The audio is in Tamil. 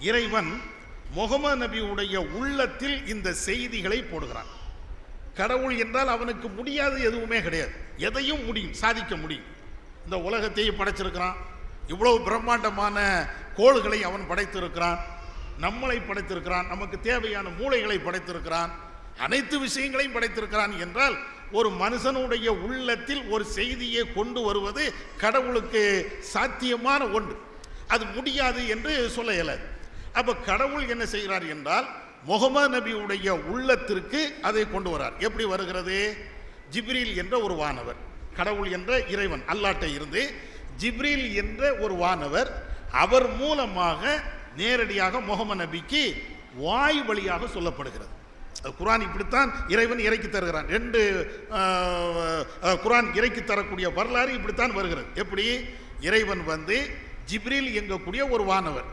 இறைவன் முகமது நபியுடைய உள்ளத்தில் இந்த செய்திகளை போடுகிறான். கடவுள் என்றால் அவனுக்கு முடியாது எதுவுமே கிடையாது, எதையும் முடியும், சாதிக்க முடியும். இந்த உலகத்தையும் படைச்சிருக்கிறான், இவ்வளவு பிரம்மாண்டமான கோள்களை அவன் படைத்திருக்கிறான், நம்மளை படைத்திருக்கிறான், நமக்கு தேவையான மூளைகளை படைத்திருக்கிறான், அனைத்து விஷயங்களையும் படைத்திருக்கிறான் என்றால் ஒரு மனுஷனுடைய உள்ளத்தில் ஒரு செய்தியை கொண்டு வருவது கடவுளுக்கு சாத்தியமான ஒன்று. அது முடியாது என்று சொல்ல இயலாது. அப்ப கடவுள் என்ன செய்கிறார் என்றால் முகமது நபியுடைய உள்ளத்திற்கு அதை கொண்டு வரார். எப்படி வருகிறது? ஜிப்ரீல் என்ற ஒரு வானவர், கடவுள் என்ற இறைவன் அல்லாஹ்ட்ட இருந்து ஜிப்ரீல் என்ற ஒரு வானவர், அவர் மூலமாக நேரடியாக முகமது நபிக்கு வாய் வழியாக சொல்லப்படுகிறது. குர்ஆன் இப்படித்தான் இறைவன் இறக்கி தருகிறான். குர்ஆன் இறக்கி தரக்கூடிய வரலாறு இப்படித்தான் வருகிறது. எப்படி? இறைவன் வந்து ஜிப்ரீல் எங்கக்கூடிய ஒரு வானவர்,